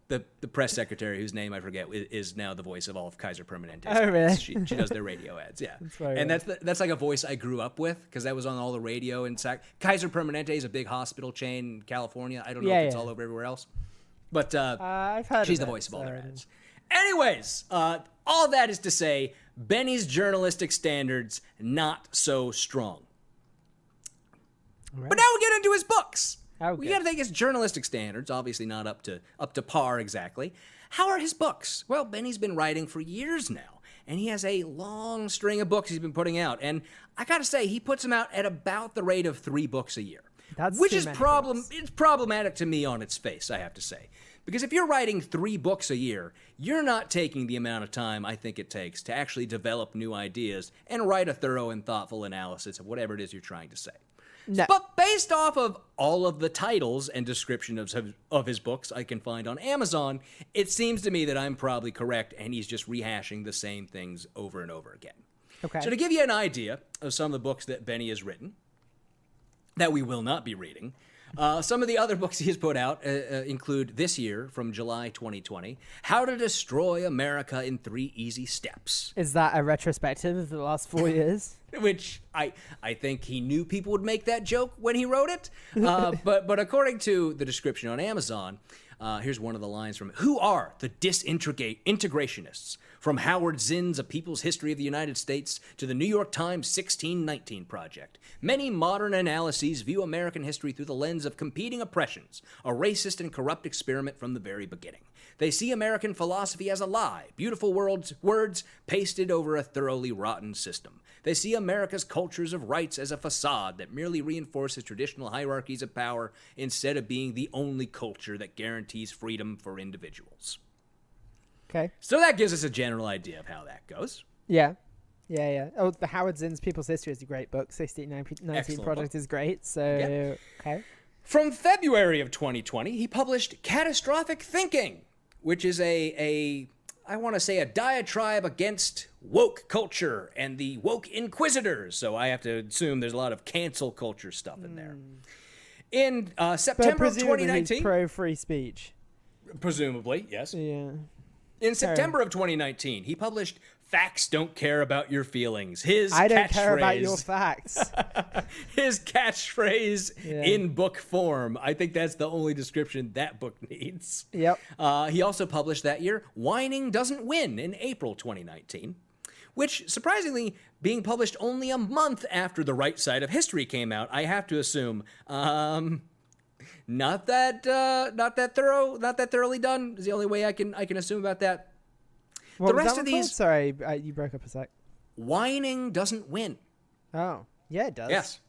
The press secretary, whose name I forget, is now the voice of all of Kaiser Permanente. Oh, really? She does their radio ads, yeah. And That's like a voice I grew up with, because that was on all the radio. And Kaiser Permanente is a big hospital chain in California. I don't know if it's all over everywhere else. But I've heard she's of the it, voice of all so- their ads. Anyways, all that is to say, Benny's journalistic standards, not so strong. Right. But now we get into his books. We Okay. got to take his journalistic standards, obviously not up to par exactly. How are his books? Well, Benny's been writing for years now, and he has a long string of books he's been putting out. And I got to say, he puts them out at about the rate of 3 books a year. Which too is many books. it's problematic to me on its face, I have to say. Because if you're writing 3 books a year, you're not taking the amount of time I think it takes to actually develop new ideas and write a thorough and thoughtful analysis of whatever it is you're trying to say. No. But based off of all of the titles and descriptions of his books I can find on Amazon, it seems to me that I'm probably correct, and he's just rehashing the same things over and over again. Okay. So to give you an idea of some of the books that Benny has written, that we will not be reading, some of the other books he has put out include this year, from July 2020, How to Destroy America in 3 Easy Steps. Is that a retrospective of the last 4 years? Which I think he knew people would make that joke when he wrote it. But according to the description on Amazon, here's one of the lines from it. Who are the disintegrationists? From Howard Zinn's A People's History of the United States to the New York Times 1619 Project. Many modern analyses view American history through the lens of competing oppressions, a racist and corrupt experiment from the very beginning. They see American philosophy as a lie, beautiful words pasted over a thoroughly rotten system. They see America's cultures of rights as a facade that merely reinforces traditional hierarchies of power instead of being the only culture that guarantees freedom for individuals. Okay. So that gives us a general idea of how that goes. Yeah. Oh, the Howard Zinn's People's History is a great book. 1619 Excellent Project book. is great. So, Yeah. okay. From February of 2020, he published Catastrophic Thinking, which is I want to say a diatribe against woke culture and the woke inquisitors. So I have to assume there's a lot of cancel culture stuff in there. In September of 2019, pro free speech. Presumably, yes. Yeah. In September of 2019, he published Facts Don't Care About Your Feelings. I don't care about your facts. His catchphrase in book form. I think that's the only description that book needs. Yep. He also published that year Whining Doesn't Win in April 2019, which, surprisingly, being published only a month after The Right Side of History came out, I have to assume not that thoroughly done is the only way I can assume about that. What the was rest that of one called? these, Sorry, you broke up a sec. Whining Doesn't Win. Oh, yeah, it does. Yes.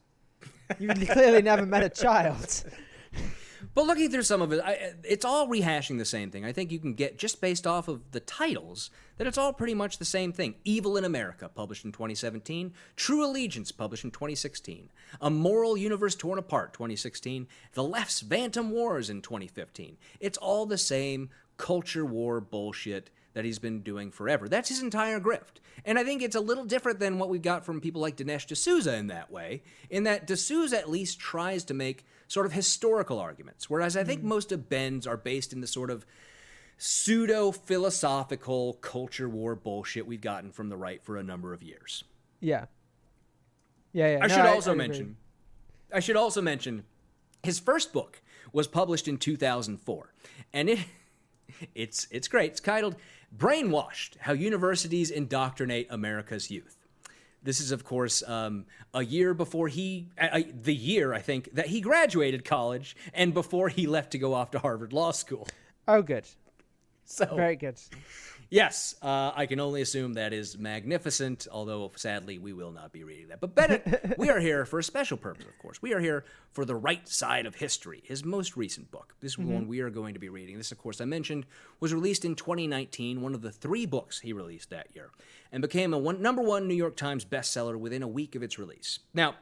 You clearly never met a child. But looking through some of it, it's all rehashing the same thing. I think you can get, just based off of the titles, that it's all pretty much the same thing. Evil in America, published in 2017. True Allegiance, published in 2016. A Moral Universe Torn Apart, 2016. The Left's Bantam Wars in 2015. It's all the same culture war bullshit that he's been doing forever. That's his entire grift. And I think it's a little different than what we've got from people like Dinesh D'Souza in that way, in that D'Souza at least tries to make sort of historical arguments, whereas I think most of Ben's are based in the sort of pseudo-philosophical culture war bullshit we've gotten from the right for a number of years. Yeah. Yeah. I should also mention his first book was published in 2004, and it's great. It's titled Brainwashed: How Universities Indoctrinate America's Youth. This is, of course, a year before the year, I think, that he graduated college and before he left to go off to Harvard Law School. Oh, good. So very good. Yes, I can only assume that is magnificent, although sadly we will not be reading that. But Bennett, we are here for a special purpose, of course. We are here for The Right Side of History, his most recent book. This one we are going to be reading. This, of course, I mentioned, was released in 2019, one of the 3 books he released that year, and became a number 1 New York Times bestseller within a week of its release. Now,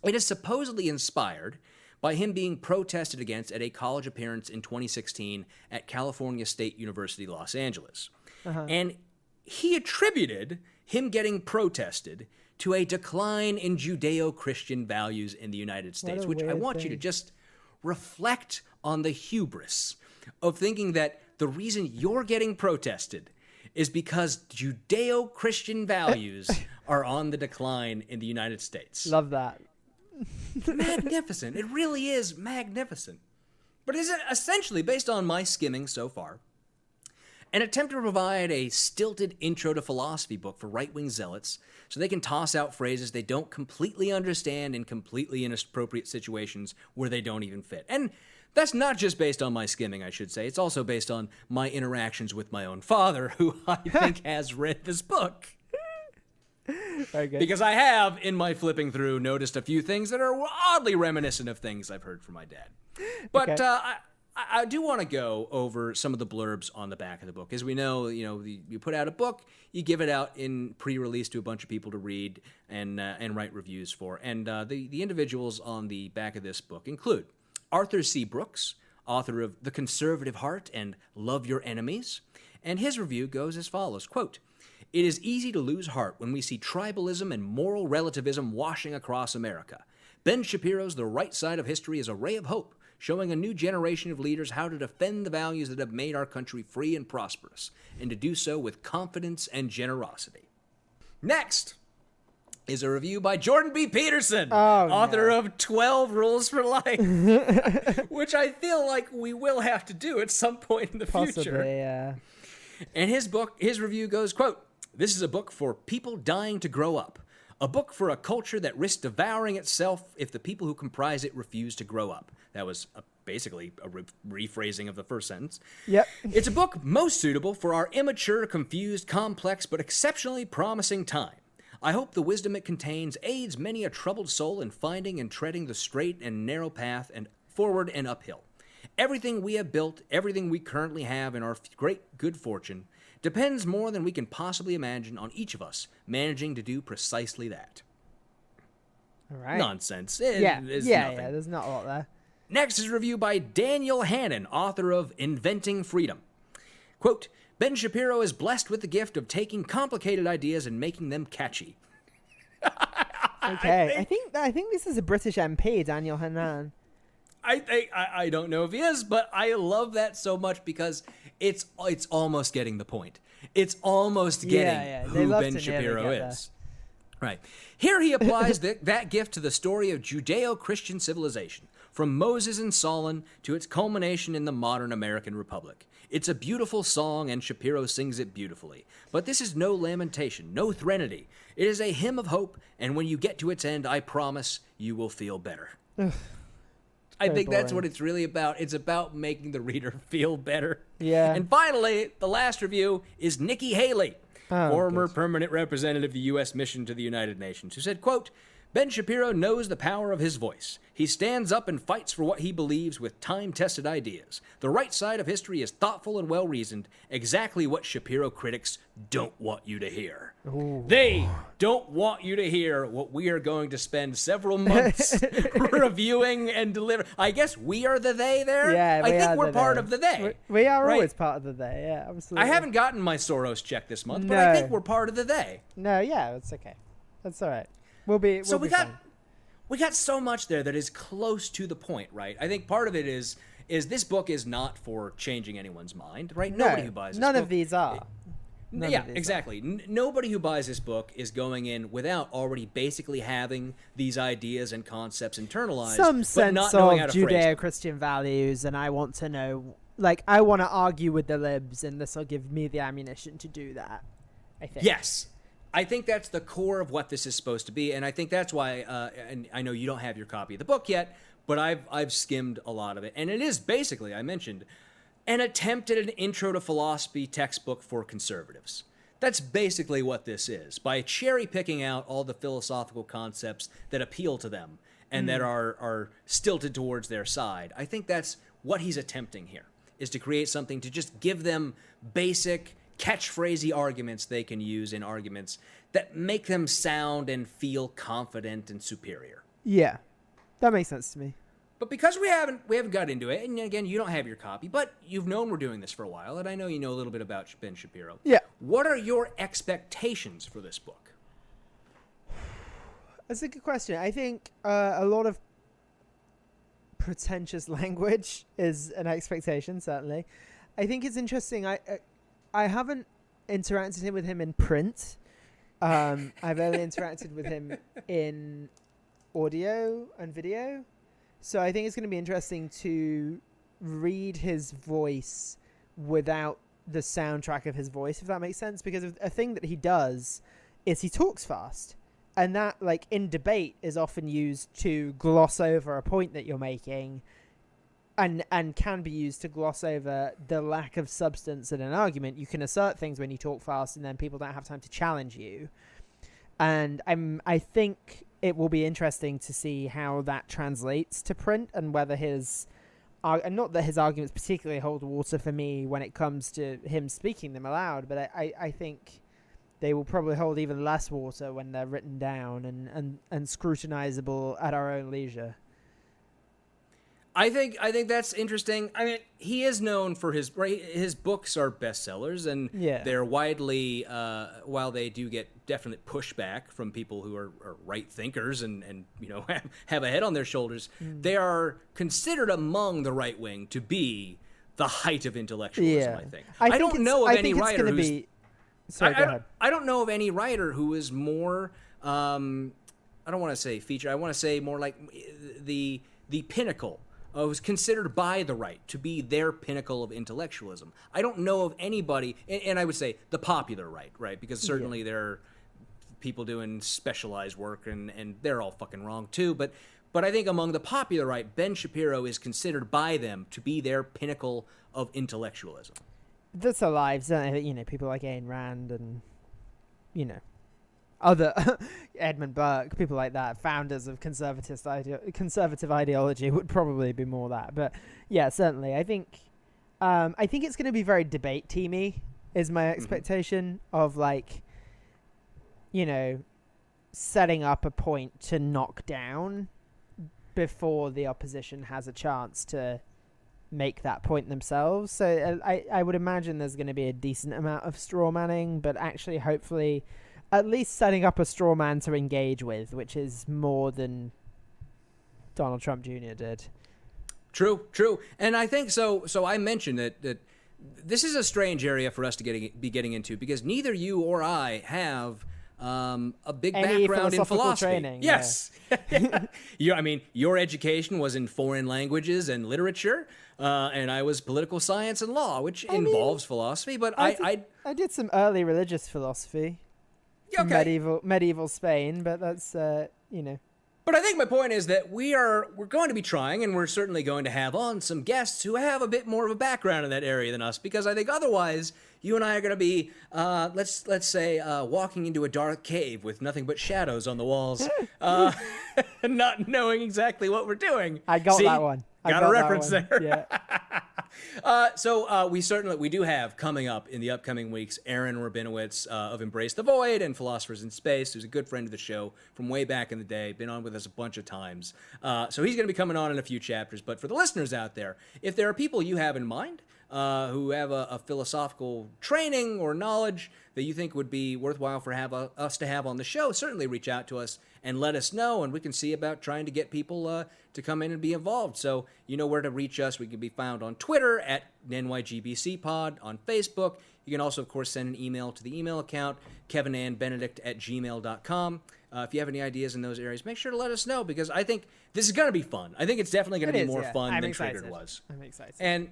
it is supposedly inspired by him being protested against at a college appearance in 2016 at California State University, Los Angeles. And he attributed him getting protested to a decline in Judeo-Christian values in the United States, which I want you to just reflect on the hubris of thinking that the reason you're getting protested is because Judeo-Christian values are on the decline in the United States. Love that. Magnificent. It really is magnificent. But is it essentially, based on my skimming so far, an attempt to provide a stilted intro to philosophy book for right-wing zealots so they can toss out phrases they don't completely understand in completely inappropriate situations where they don't even fit. And that's not just based on my skimming, I should say. It's also based on my interactions with my own father, who I think has read this book. Very good. Because I have, in my flipping through, noticed a few things that are oddly reminiscent of things I've heard from my dad. But Okay. I do want to go over some of the blurbs on the back of the book. As we know, you put out a book, you give it out in pre-release to a bunch of people to read and write reviews for. And the individuals on the back of this book include Arthur C. Brooks, author of The Conservative Heart and Love Your Enemies. And his review goes as follows, quote, "It is easy to lose heart when we see tribalism and moral relativism washing across America. Ben Shapiro's The Right Side of History is a ray of hope, showing a new generation of leaders how to defend the values that have made our country free and prosperous, and to do so with confidence and generosity." Next is a review by Jordan B. Peterson, author of 12 Rules for Life, which I feel like we will have to do at some point in the future. Possibly, yeah. And his review goes, quote, "This is a book for people dying to grow up. A book for a culture that risks devouring itself if the people who comprise it refuse to grow up." That was basically a rephrasing of the first sentence. Yep. "It's a book most suitable for our immature, confused, complex, but exceptionally promising time. I hope the wisdom it contains aids many a troubled soul in finding and treading the straight and narrow path and forward and uphill. Everything we have built, everything we currently have in our great good fortune, depends more than we can possibly imagine on each of us managing to do precisely that." All right. Nonsense. Yeah. It's Yeah. nothing. There's not a lot there. Next is a review by Daniel Hannon, author of Inventing Freedom. Quote, Ben Shapiro is blessed with the gift of taking complicated ideas and making them catchy. Okay, I think this is a British MP, Daniel Hannan. I don't know if he is, but I love that so much because it's almost getting the point. It's almost getting who Ben Shapiro is. Right. Here he applies that gift to the story of Judeo-Christian civilization, from Moses and Solon to its culmination in the modern American Republic. It's a beautiful song, and Shapiro sings it beautifully. But this is no lamentation, no threnody. It is a hymn of hope, and when you get to its end, I promise you will feel better. I think that's what it's really about. It's about making the reader feel better. Yeah. And finally, the last review is Nikki Haley, former permanent representative of the U.S. mission to the United Nations, who said, quote, Ben Shapiro knows the power of his voice. He stands up and fights for what he believes with time-tested ideas. The right side of history is thoughtful and well-reasoned, exactly what Shapiro critics don't want you to hear. Ooh. They don't want you to hear what we are going to spend several months reviewing and delivering. I guess we are the they there? Yeah, I think we're part of the they. We are always part of the they, yeah, absolutely. I haven't gotten my Soros check this month, but I think we're part of the they. No, yeah, it's okay. That's all right. We'll be fine. We got so much there that is close to the point, right? I think part of it is this book is not for changing anyone's mind, right? No, nobody who buys this none book, of these are. Exactly. Nobody who buys this book is going in without already basically having these ideas and concepts internalized, Some sense not knowing how of to phrase them. Judeo-Christian values, and I want to know, like, I want to argue with the libs, and this will give me the ammunition to do that, I think. Yes. I think that's the core of what this is supposed to be, and I think that's why, and I know you don't have your copy of the book yet, but I've skimmed a lot of it, and it is basically, I mentioned, an attempt at an intro to philosophy textbook for conservatives. That's basically what this is, by cherry-picking out all the philosophical concepts that appeal to them and that are stilted towards their side. I think that's what he's attempting here, is to create something to just give them basic catchphrasey arguments they can use in arguments that make them sound and feel confident and superior. Yeah, that makes sense to me. But because we haven't got into it, and again, you don't have your copy, but you've known we're doing this for a while, and I know you know a little bit about Ben Shapiro. Yeah. What are your expectations for this book? That's a good question. I think a lot of pretentious language is an expectation, certainly. I think it's interesting. I haven't interacted with him in print. I've only interacted with him in audio and video. So I think it's going to be interesting to read his voice without the soundtrack of his voice, if that makes sense. Because a thing that he does is he talks fast. And that, like, in debate is often used to gloss over a point that you're making. And can be used to gloss over the lack of substance in an argument. You can assert things when you talk fast, and then people don't have time to challenge you. And I think it will be interesting to see how that translates to print, and whether and not that his arguments particularly hold water for me when it comes to him speaking them aloud, but I think they will probably hold even less water when they're written down and scrutinizable at our own leisure. I think that's interesting. I mean, he is known for his books are bestsellers, and they're widely, while they do get definite pushback from people who are right thinkers and you know have a head on their shoulders, they are considered among the right wing to be the height of intellectualism. I think. I don't know of any writer who's. Sorry, go ahead. I don't know of any writer who is more. I don't want to say feature. I want to say more like the pinnacle. Was considered by the right to be their pinnacle of intellectualism. I don't know of anybody, and I would say the popular right? Because certainly there are people doing specialized work, and they're all fucking wrong too. But I think among the popular right, Ben Shapiro is considered by them to be their pinnacle of intellectualism. That's alive, you know, people like Ayn Rand and, you know, other Edmund Burke, people like that, founders of conservative ideology would probably be more that. But yeah, certainly, I think it's going to be very debate teamy. Is my expectation of, like, you know, setting up a point to knock down before the opposition has a chance to make that point themselves. So I would imagine there's going to be a decent amount of straw manning, but actually hopefully at least setting up a straw man to engage with, which is more than Donald Trump Jr. did. True. And I think so I mentioned that this is a strange area for us to be getting into, because neither you or I have a big background in philosophy. Training, yes. Yeah. I mean, your education was in foreign languages and literature, and I was political science and law, which involves philosophy. But I did some early religious philosophy. Okay. Medieval Spain, but that's But I think my point is that we're going to be trying, and we're certainly going to have on some guests who have a bit more of a background in that area than us, because I think otherwise you and I are going to be, let's say, walking into a dark cave with nothing but shadows on the walls, not knowing exactly what we're doing. I got that one. Got a reference there. Yeah. So we do have coming up in the upcoming weeks Aaron Rabinowitz of Embrace the Void and Philosophers in Space, who's a good friend of the show from way back in the day, been on with us a bunch of times. So he's going to be coming on in a few chapters. But for the listeners out there, if there are people you have in mind who have a philosophical training or knowledge that you think would be worthwhile for us to have on the show, certainly reach out to us and let us know, and we can see about trying to get people to come in and be involved. So you know where to reach us. We can be found on Twitter at NYGBC Pod, on Facebook. You can also, of course, send an email to the email account, kevinandbenedict@gmail.com. If you have any ideas in those areas, make sure to let us know, because I think this is going to be fun. I think it's definitely going to be more fun than Triggered was. I'm excited. And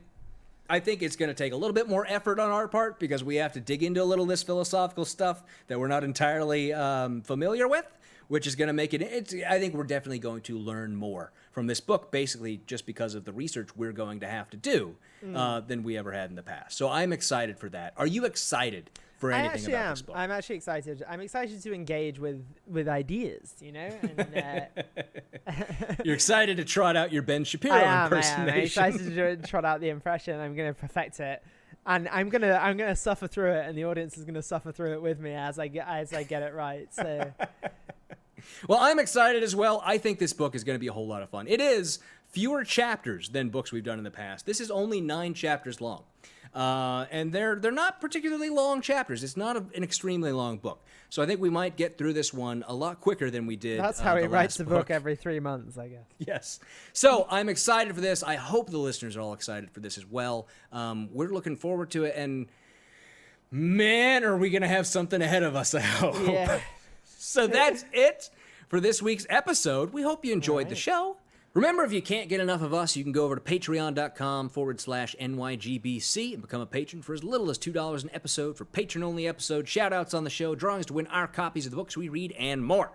I think it's going to take a little bit more effort on our part, because we have to dig into a little of this philosophical stuff that we're not entirely familiar with, which is going to make it. I think we're definitely going to learn more from this book, basically just because of the research we're going to have to do than we ever had in the past. So I'm excited for that. Are you excited for anything about this book? I'm actually excited. I'm excited to engage with ideas, And, You're excited to trot out your Ben Shapiro impersonation. I'm excited to trot out the impression. I'm going to perfect it. And I'm gonna suffer through it, and the audience is gonna suffer through it with me as I get it right. So, well, I'm excited as well. I think this book is going to be a whole lot of fun. It is fewer chapters than books we've done in the past. This is only 9 chapters long, and they're not particularly long chapters. It's not an extremely long book, so I think we might get through this one a lot quicker than we did. That's how he writes the book every 3 months, I guess. Yes. So I'm excited for this. I hope the listeners are all excited for this as well. We're looking forward to it, and man, are we going to have something ahead of us, I hope. Yeah. So that's it for this week's episode. We hope you enjoyed the show. Remember, if you can't get enough of us, you can go over to patreon.com/NYGBC and become a patron for as little as $2 an episode for patron-only episodes, shout-outs on the show, drawings to win our copies of the books we read, and more.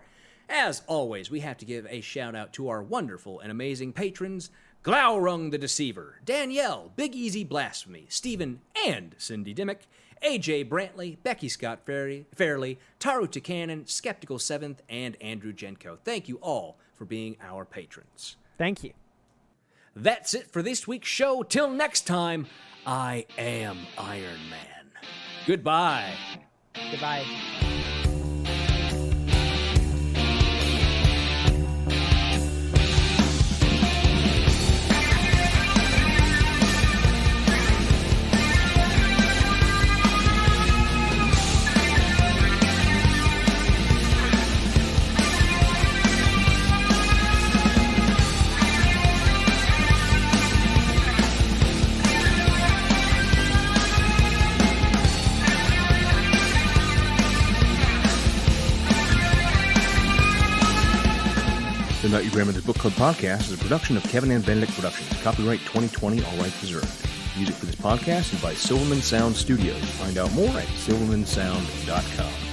As always, we have to give a shout-out to our wonderful and amazing patrons: Glaurung the Deceiver, Danielle, Big Easy Blasphemy, Stephen and Cindy Dimmick, AJ Brantley, Becky Scott Fairley, Taru Takanen, Skeptical 7th, and Andrew Jenko. Thank you all for being our patrons. Thank you. That's it for this week's show. Till next time, I am Iron Man. Goodbye. Goodbye. The Not Your Grandmother's Book Club podcast is a production of Kevin and Benedict Productions. Copyright 2020, all rights reserved. Music for this podcast is by Silverman Sound Studios. Find out more at silvermansound.com.